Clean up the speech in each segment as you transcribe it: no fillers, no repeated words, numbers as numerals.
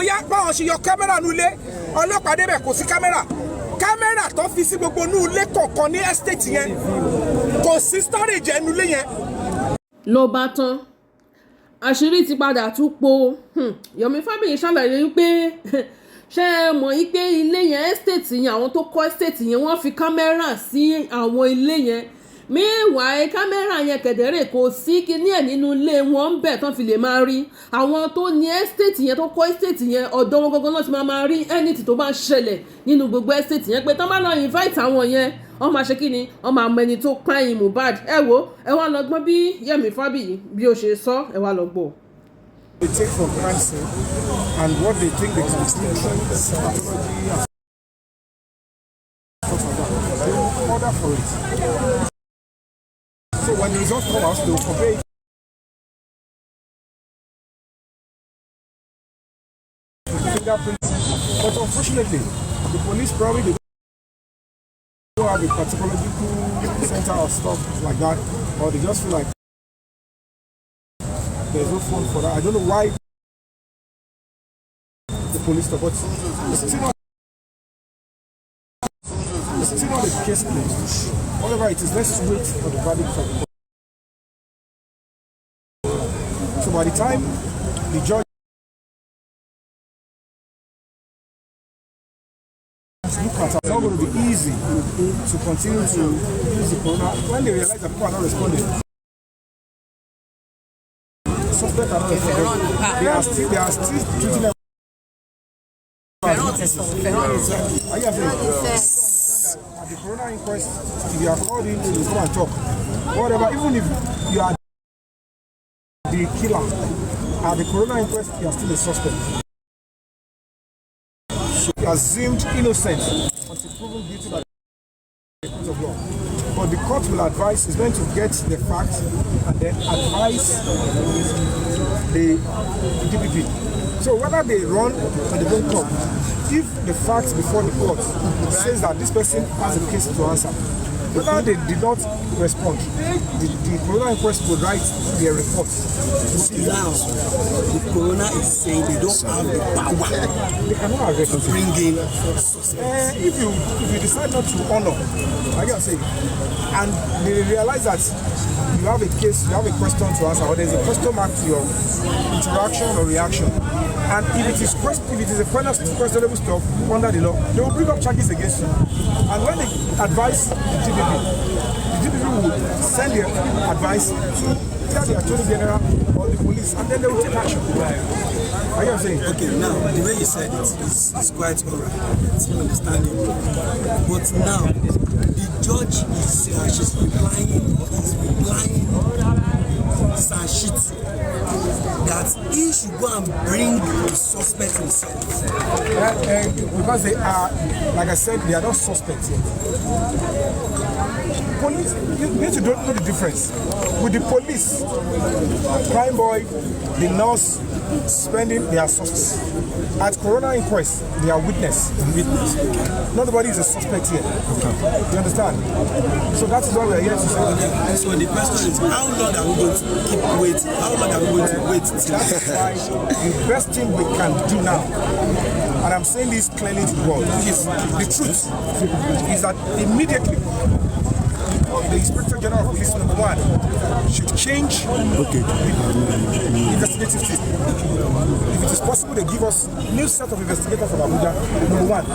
bóyá báwọn ṣe yọ kámẹ́rà nulẹ̀ ọlọ́pàá débẹ̀ kò sí kámẹ́rà tó fi sí gbogbo nulẹ̀ kọ̀ọ̀kan ní estate yẹn kò sí storage ẹnu lé yẹn. ló bá tán àṣírí ti padà tún po Yomi Fabiyi ṣàlàyé pé ṣé ẹ mọ̀ yí pé ilé yẹn estate yẹn àwọn tó kọ́ estate yẹn wọ́n fi kámẹ́rà sí àwọn ilé yẹn meanwhile kámẹ́rà yẹn kẹ̀dẹ̀rẹ̀ kò sí kíní ẹ̀ nínú ilé wọn ń bẹ̀ tán fi lè máa rí àwọn tó ní estate yẹn tó kọ́ estate yẹn ọ̀dọ̀ wọn gangan náà ti máa rí anything tó bá ṣẹlẹ̀ nínú gbogbo estate yẹn pé tán bá lọ invite àwọn yẹn wọ́n máa ṣe kíni wọ́n máa mọ ẹni tó Payin Mohbad ẹ wo ẹ wá lọ gbọ́ bí Yomi Fabiyi bí ó ṣe sọ ẹ wá lọ gbọ́. They take for crime scene and what they think they can steal order for it. So when the results come out, they will convey it. Fingerprints. But unfortunately, the police probably don't have a pathological center or stuff like that, or they just feel like there's no fund for that. I don't know why the police stop, but it's still not the case closed. Whatever it is, let's wait for the verdict from the court. So by the time the judge look at it, it's not going to be easy to continue to use the corona when they realize that people are not responding. Suspects are not responding. They are still treating them. Are you at the corona inquest, if you are called in, you come and talk. Whatever, even if you are the killer, at the corona inquest, you are still a suspect. So you are assumed innocent until proven guilty by the court of law. But the court will advise, is going to get the facts and then advise the DPP. So whether they run or they don't come, if the facts before the court says that this person has a case to answer, whether they did not respond, the corona inquest will write their report. See now, the corona is saying they don't have the power. They cannot arrest to bring in if you decide not to honor, like I say, and they realize that you have a case, you have a question to answer, or there's a question mark to your interaction or reaction. And if it is a questionable stuff under the law, they will bring up charges against you. And when they advise the DPP will send their advice to either the Attorney General or the police, and then they will take action. Are you saying? Okay, now the way you said it is quite alright. It's understandable. But now the judge she's replying Sanshit that he should go and bring the suspect himself. Because they are, like I said, they are not suspects yet. Police, you need to know the difference. With the police, crime boy, the nurse, spending, they are suspects. At corona inquest, they are witness. Nobody is a suspect here. You understand? So that is what we are here to say. Okay. So the question is, how long are we going to keep waiting? How long are we going to wait? That's why the best thing we can do now, and I'm saying this clearly to the world, is the truth is that immediately the Inspector General of Police, number one, should change the investigative system. If it is possible, they give us a new set of investigators from Abuja, number one.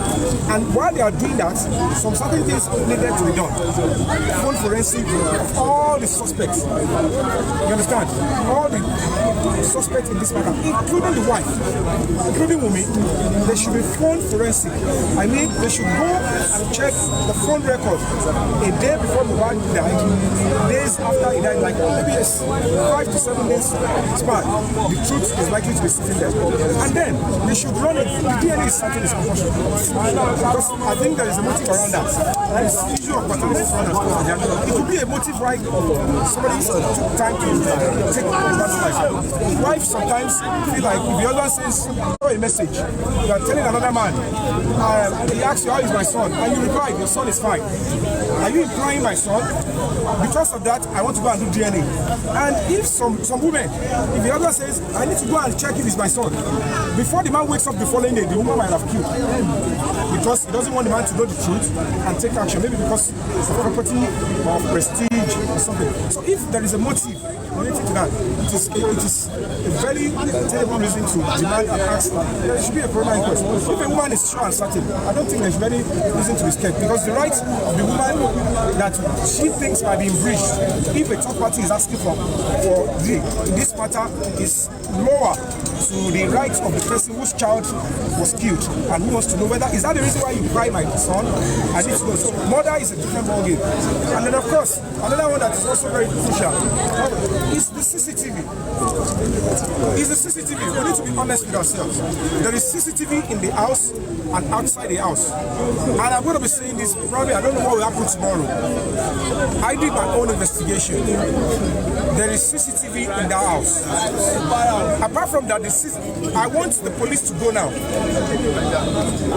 And while they are doing that, some certain things needed to be done. Full forensic of all the suspects. You understand? All the suspects in this matter, including the wife, including Wumi, they should be phone forensic. I mean, they should go and check the phone record a day before the wife died, days after he died, like maybe 5 to 7 days span. The truth is likely to be sitting there. And then they should run it. The DNA is something is compulsory. Because I think there is a motive around that. There is issue of paternity fraud and stuff like that. It could be a motive why somebody took time to take that life. Wife sometimes feel like if the husband says a message, you are telling another man, he asks you, how is my son? And you reply, your son is fine. Are you implying my son? Because of that, I want to go and do DNA. And if some women, if the husband says, I need to go and check if it's my son, before the man wakes up the following day, the woman might have killed. Because he doesn't want the man to know the truth and take action, maybe because it's property or prestige or something. So if there is a motive related to that, it is a very terrible reason to demand and ask that there should be a coroner inquest. If a woman is sure and certain, I don't think there's any reason to be scared, because the right of the woman that she thinks might be breached if a third party is asking for this matter is lower to the right of the person whose child was killed and who wants to know whether is that the reason why you cry my son. I need to know. So murder is a different ballgame. And then of course another one that is also very crucial is the CCTV. We need to be honest with ourselves. There is CCTV in the house and outside the house. And I'm going to be saying this probably, I don't know what will happen tomorrow. I did my own investigation. There is CCTV in the house. Apart from that, I want the police to go now.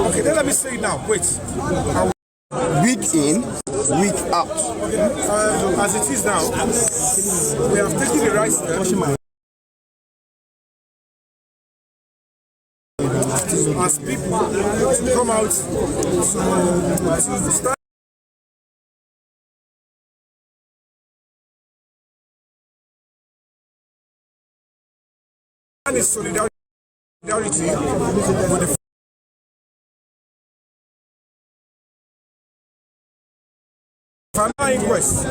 Okay, then let me say it now. Wait. Week in, week out. As it is now, we have taken the right step. As people to come out to start and solidarity with the family inquest.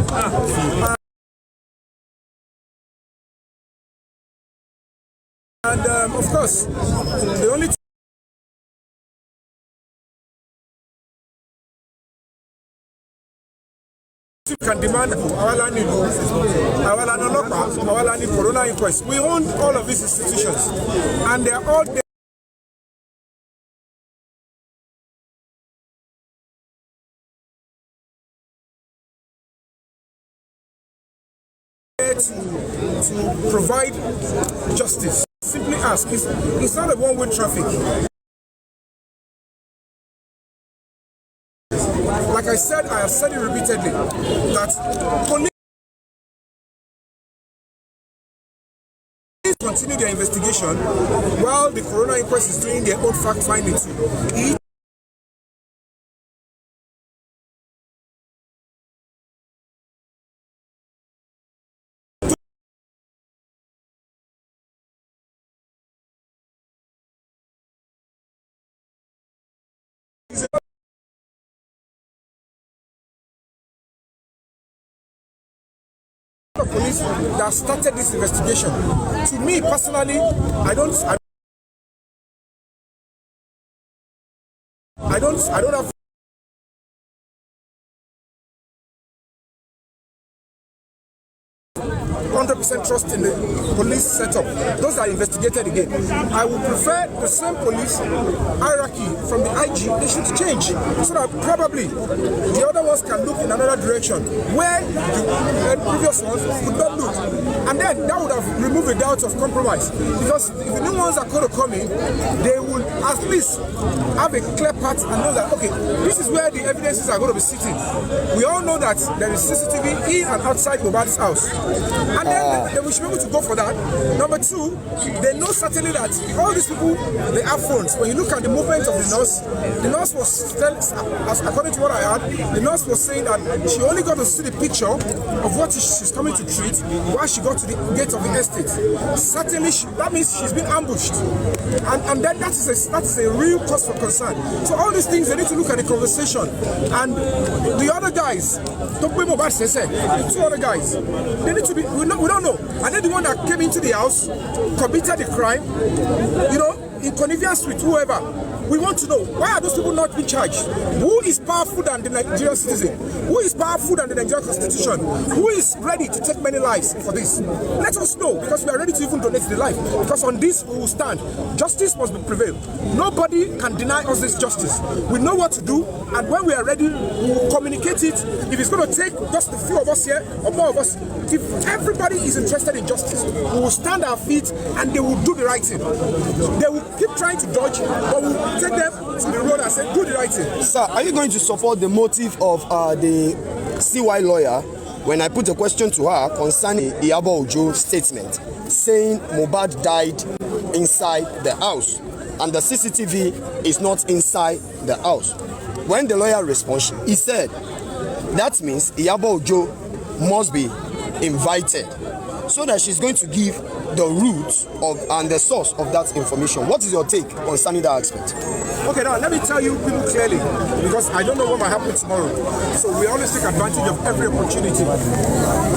And of course, the only can demand our Corona inquest. We own all of these institutions, and they are all there to provide justice. Simply ask, it's not a one-way traffic. Like I said, I have said it repeatedly, that police continue their investigation while the Corona inquest is doing their own fact-finding too. Police that started this investigation. To me personally, I don't have 100% trust in the police setup. Those are investigated again. I would prefer the same police hierarchy from the IG. They should change so that probably the other ones can look in another direction where the previous ones could not look. And then that would have removed the doubt of compromise. Because if the new ones are going to come in, they will at least have a clear path and know that, okay, this is where the evidences are going to be sitting. We all know that there is CCTV in and outside Mohbad's house. And then we should be able to go for that. Number two, they know certainly that all these people, they have phones. When you look at the movement of the nurse was, according to what I heard, the nurse was saying that she only got to see the picture of what she's coming to treat while she got to the gate of the estate. Certainly, that means she's been ambushed. And then that is a real cause for concern. So all these things, they need to look at the conversation. And the other guys, Payin Mohbad says, the two other guys, they need to be, we don't know. Are they the one that came into the house, committed the crime, in connivance with whoever? We want to know, why are those people not being charged? Who is powerful than the Nigerian citizen? Who is powerful than the Nigerian constitution? Who is ready to take many lives for this? Let us know, because we are ready to even donate the life. Because on this we will stand. Justice must prevail. Nobody can deny us this justice. We know what to do, and when we are ready, we will communicate it. If it's going to take just a few of us here, or more of us, if everybody is interested in justice, we will stand our feet and they will do the right thing. They will keep trying to dodge, but we will take them to the road and say, do the right thing. Sir, are you going to support the motive of the CY lawyer when I put a question to her concerning Aso Loju's statement saying Mohbad died inside the house and the CCTV is not inside the house. When the lawyer responds, he said, that means Aso Loju must be invited, so that she's going to give the roots of and the source of that information. What is your take concerning that aspect? Okay, now let me tell you people clearly, because I don't know what might happen tomorrow. So we always take advantage of every opportunity.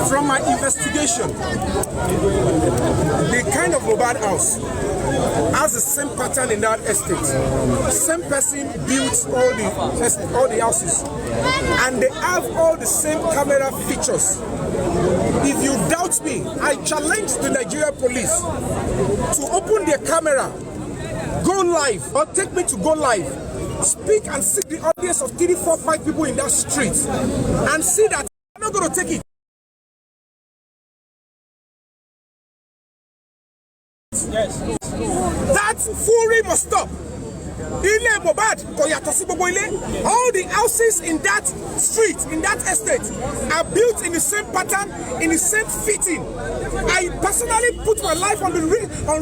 From my investigation, the kind of Mohbad house has the same pattern in that estate. Same person built all the houses, and they have all the same camera features. If you doubt me, I challenge the Nigeria police to open their camera, go live, or take me to go live, speak and see the audience of 3, 4, 5 people in that street, and see that I'm not going to take it. Yes. That fury must stop. Ile Mohbad kò yàtọ̀ sí gbogbo ilé. All the houses in that street, in that estate, are built in the same pattern, in the same fitting. I personally put my life on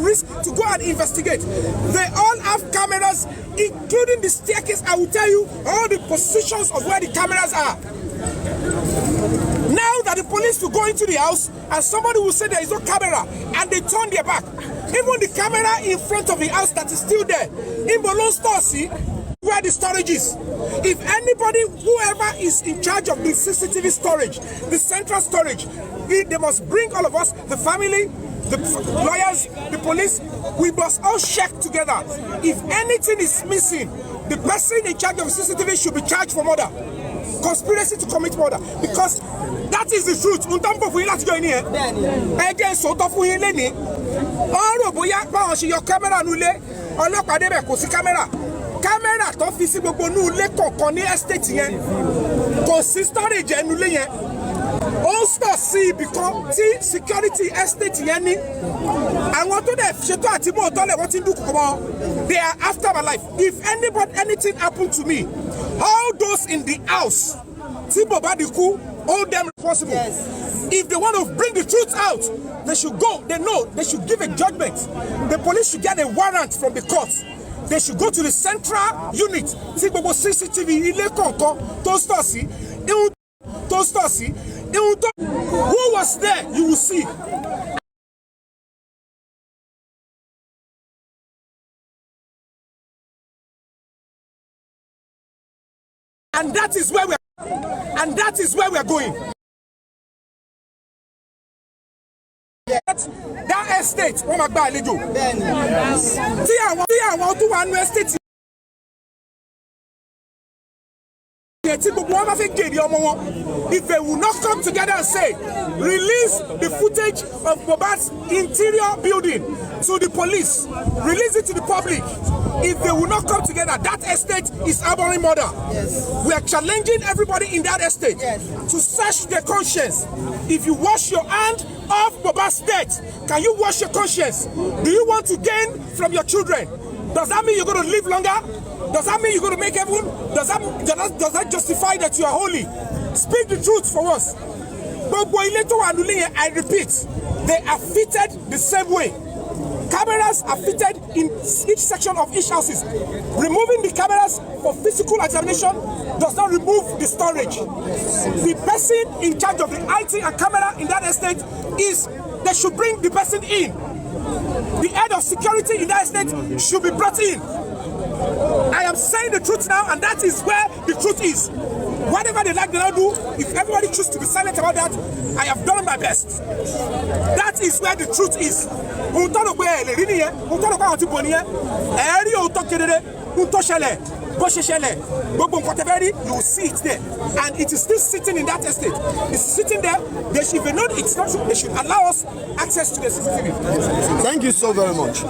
risk to go and investigate. They all have cameras, including the staircase. I will tell you all the positions of where the cameras are. Now that the police will go into the house and somebody will say there is no camera and they turn their back, even the camera in front of the house that is still there, in Bolon store, see where the storage is. If anybody, whoever is in charge of the CCTV storage, the central storage, they must bring all of us, the family, the lawyers, the police. We must all check together. If anything is missing, the person in charge of the CCTV should be charged for murder. Conspiracy to commit murder, because that is the truth. Untampo fún yín láti jọ ní ẹ. Ẹjẹ sọ̀tọ̀ fún yín lẹ́ni. Ọ̀rọ̀ bóyá báwọn ṣe yọ kámẹ́rà nulẹ̀, ọlọ́pàá débẹ̀ kò sí kámẹ́rà. Kámẹ́rà tó fi sí gbogbo nulẹ̀ kọ̀ọ̀kan ní estate yẹn. Kò sí storage nulẹ̀ yẹn. Ó stọ̀ sí ibì kan tí security estate yẹn ní. Àwọn tó dẹ̀ ṣètò àti mú ọ̀tọ́lẹ̀ wọ́n ti ń dúkùú mọ́. They are after my life. If anything happened to me, all those in the house, hold them responsible. Yes. If they want to bring the truth out, they should go. They know they should give a judgment. The police should get a warrant from the court. They should go to the central unit. CCTV, who was there? You will see. And that is where we are going. That estate, wọ́n máa gba àlejò. Tí àwọn tó wà nínú estate yẹn tí gbogbo wọn bá fẹ́ gèrè ọmọ wọn, if they will not come together and say, release the footage of Mohbad's interior building to the police, release it to the public. If they will not come together, that estate is harboring murder. Yes. We are challenging everybody in that estate to search their conscience. If you wash your hand off Mohbad's death, can you wash your conscience? Do you want to gain from your children? Does that mean you're going to live longer? Does that mean you're going to make heaven? Does that justify that you are holy? Speak the truth for us. I repeat, they are fitted the same way. Cameras are fitted in each section of each houses. Removing the cameras for physical examination does not remove the storage. The person in charge of the IT and camera in that estate they should bring the person in. The head of security in that estate should be brought in. I am saying the truth now, and that is where the truth is. Whatever they like, they don't do. If everybody chooses to be silent about that, I have done my best. That is where the truth is. You will see it there, and it is still sitting in that estate. It's sitting there. If they know it's not true, they should allow us access to the CCTV. Thank you so very much.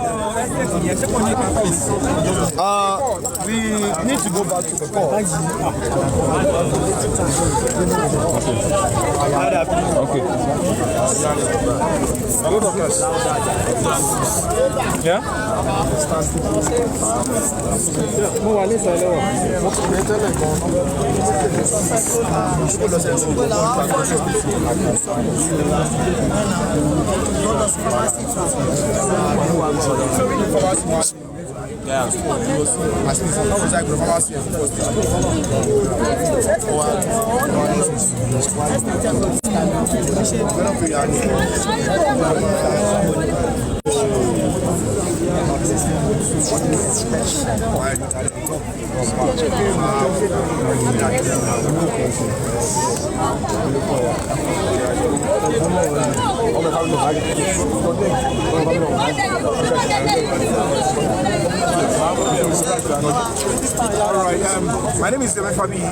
We need to go back to the call. Okay. Yeah? My name is Yomi Fabiyi,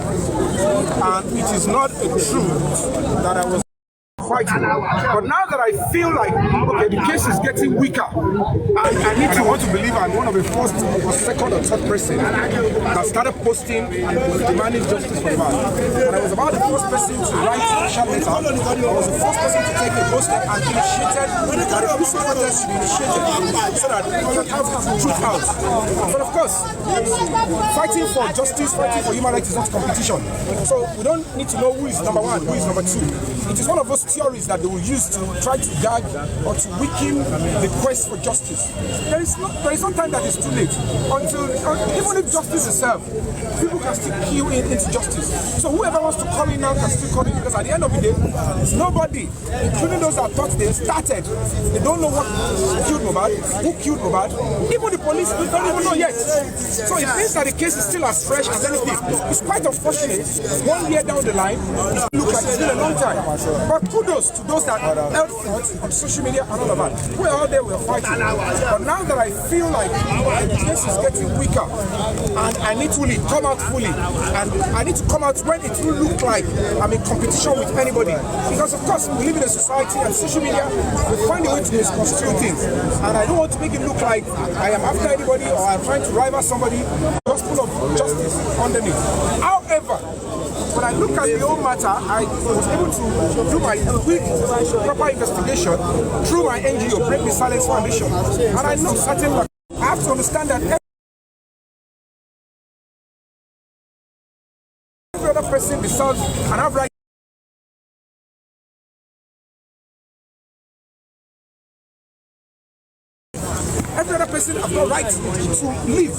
and it is not a truth that I was fighting. But now that I feel like, okay, the case is getting weaker, and I want to believe I'm one of the first or second or third person that started posting and demanding justice for the man. And I was about the first person to write a short letter. I was the first person to take a post and initiated that a peaceful protest should be initiated so that we can have the truth out. But of course, fighting for justice, fighting for human rights is not competition. So we don't need to know who is number one, who is number two. It is one of those theories that they will use to try to gag or to weaken the quest for justice. There is no time that is too late. Even if justice is served, people can still queue into justice. So whoever wants to call in now can still call in, because at the end of the day, nobody, including those that thought they started, they don't know what killed Mohbad, who killed Mohbad. Even the police don't even know yet. So it means that the case is still as fresh as anything. It's quite unfortunate. 1 year down the line, it looks like it's been a long time. But kudos to those that held front on social media and all of that. We're out there, we're fighting. But now that I feel like the case is getting weaker, and I need to really come out fully, and I need to come out when it will look like I'm in competition with anybody. Because of course, we live in a society and social media will find a way to misconstrue things. And I don't want to make it look like I am after anybody or I'm trying to rival somebody. Gospel of justice underneath. However, when I look at the whole matter, I was able to do my quick, proper investigation through my NGO, Break the Silence Foundation. And I know certain, I have to understand that every other person deserves and have right. Every other person has got right to live.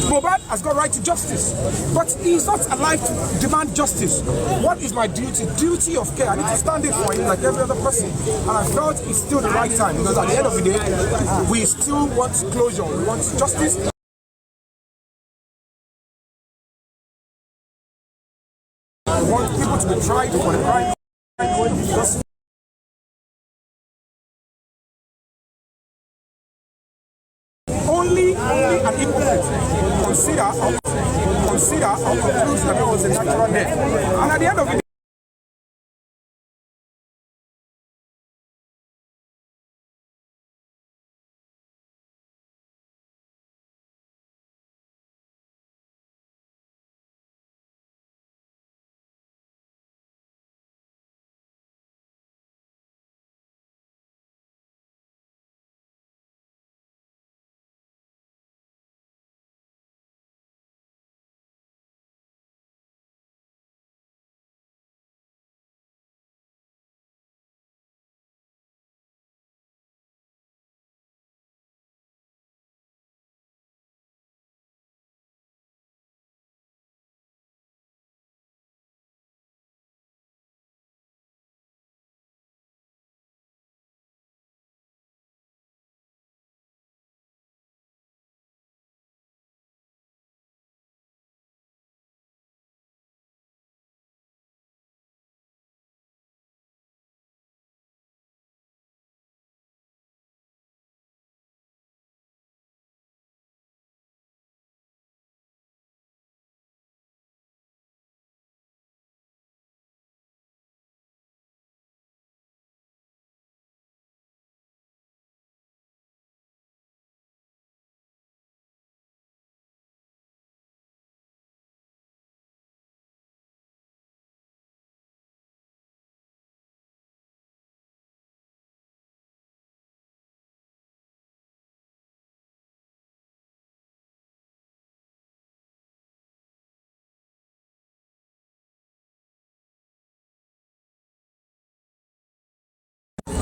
Mohbad has got right to justice, but he is not alive to demand justice. What is my duty? Duty of care. I need to stand in for him like every other person, and I felt it's still the right time, because at the end of the day, we still want closure. We want justice. We want people to be tried for the crime. Only an hypocrite consider or conclude that there was a natural death. And at the end of the day,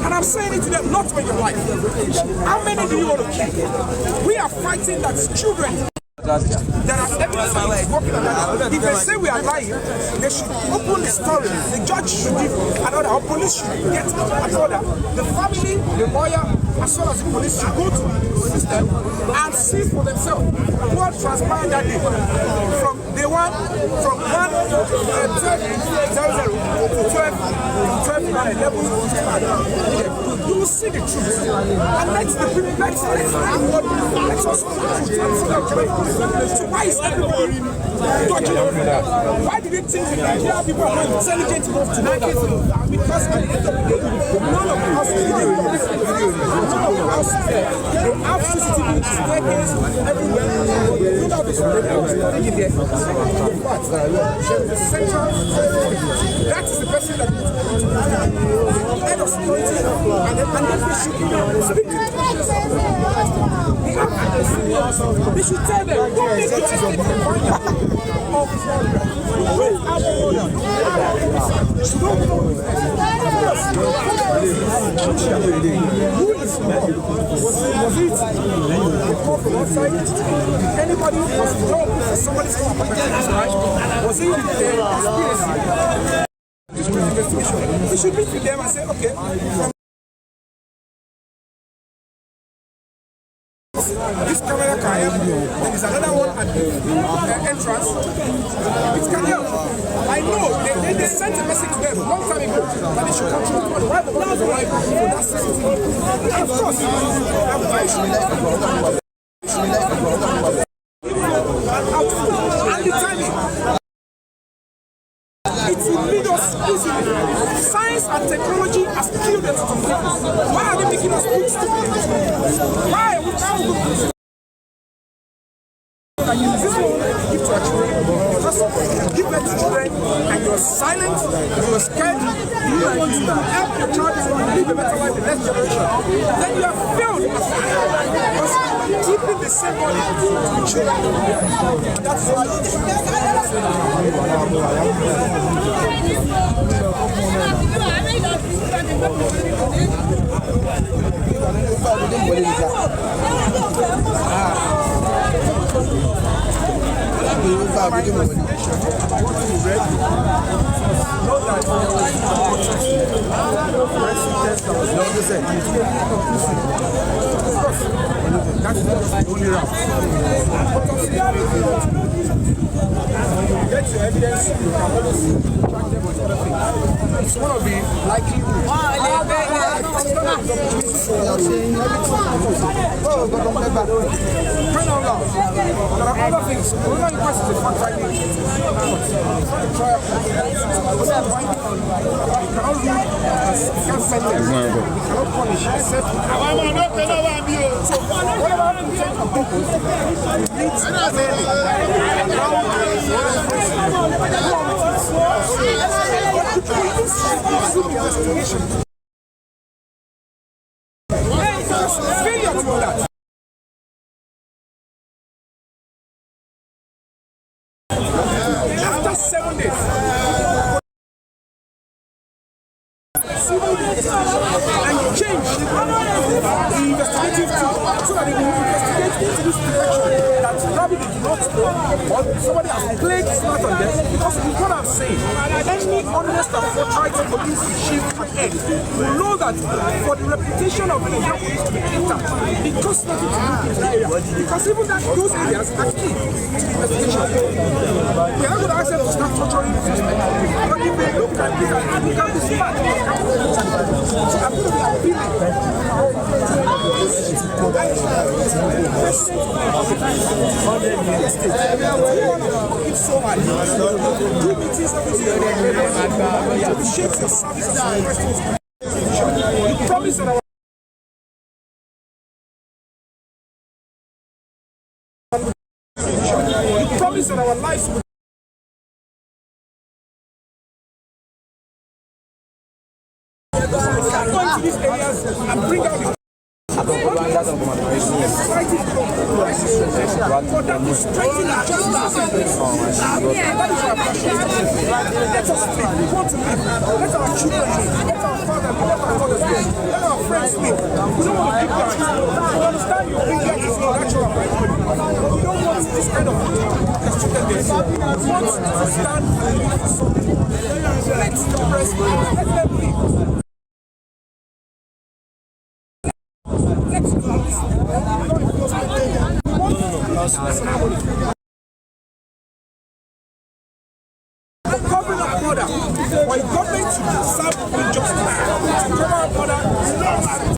And I'm saying it to them, not for your life. How many do you want to kill? We are fighting that children. There are evidence working on that. If they say we are lying, they should open the story. The judge should give an order, or police should get an order. The family, the lawyer, as well as the police should go to the system and see for themselves what transpired that day. From day one, from 12:00 to 11. You will see the truth. And let's us know the truth. So why is everybody dodging over that? Why did they think that Nigerian people are not intelligent enough to know that? Because at the end of the day, none of the houses they have CCTV staircase everywhere. Look at this one. The central, that is the person that head of security, and then they should speak. They should tell them, don't make your escape from was it a call from outside? Anybody was involved in somebody's car? Was it a conspiracy? We should meet with them and say, okay, from this camera can help you. There is another one at the entrance. It can help. I know they sent a message to them a long time ago that they should control the right of the right for that CCTV. And of course, I'm very sure. And the timing. It will lead us easily. Science and technology has killed us to people. Why are they making us look stupid? Why? We can't this is what we give to our children. Because you give birth to children and you're silent, you're scared, you don't want to help your child to live a better life, the next generation. Then you have failed because keeping the same body to children. That's why get your evidence, you can always track them with other things. It's one of the likely there are other things. Another inquest is a fact-finding. We cannot rule, we can't sentence, we cannot punish, except so whatever we take from people, we need investigation. Failure to do that. After 7 days, and you change the investigative team so that they will investigate into this direction that probably they do not know, or somebody has played smart on them. Because what I'm saying, any honest and forthright police chief ahead will know that for the reputation of the Nigerian police to be intact, it costs nothing to look into the area. Because even those areas are key to the investigation. We are not going to ask them to start torturing the suspect. But if they look at this, they can be smart. So I'm going to be appealing. It's so hard. Do meetings to shape your service as you promise that you promise that our lives will go into these areas and bring out the Let us sleep. We want to live. Let our children live. Let our father live. Let our mothers live. Let our friends live. We don't want to keep that. We understand your ignorance is not natural. We don't want this kind of restricted days. We want to stand and live for something. Let the rest live. Let them live. Let's do this. Covering up border, for a government to serve injustice, to cover up border is not bad.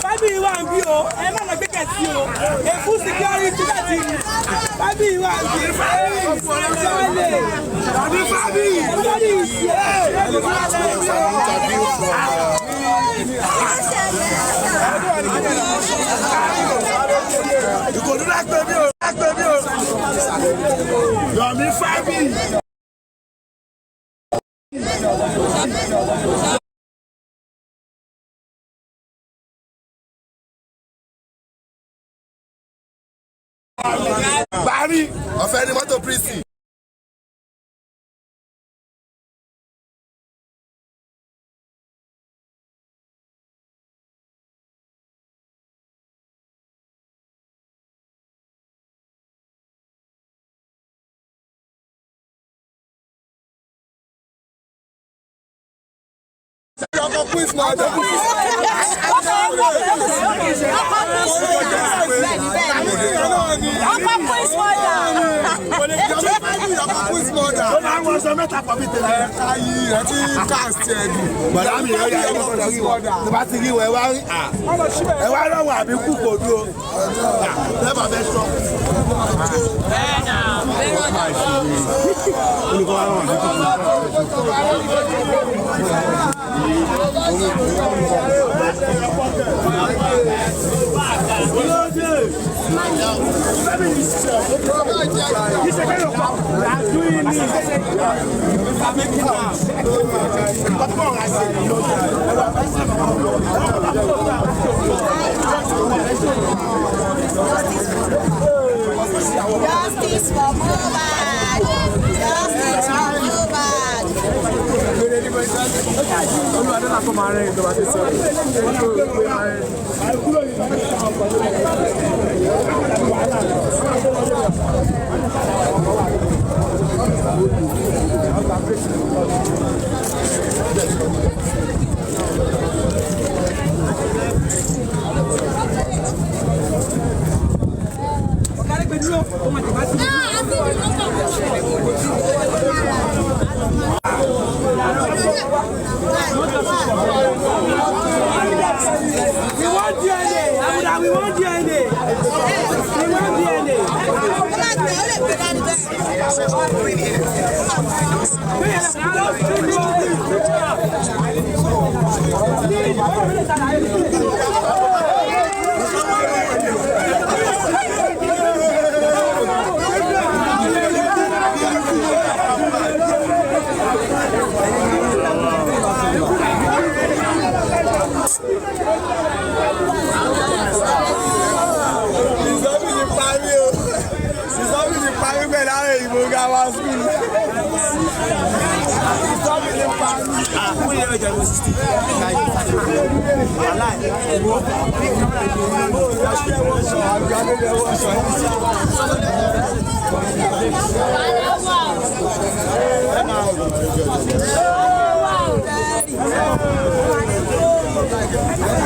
Fabiyi wà ń bí o, ẹ má lọ gbé kẹ̀sí o, èkú security láti Fabiyi wà ń bí sọ́ọ̀lẹ̀ tàbí Fabiyi lórí ìṣẹ́ ìkòdú lágbè mí o, Yomi Fabiyi. Bari ọ̀fẹ́ ni mọ́tò Pristi. Justice for Mohbad. Justice for Mohbad.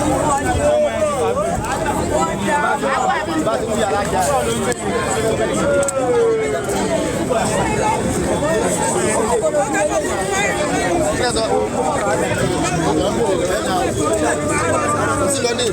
Wow. Bẹ́ẹ̀ni.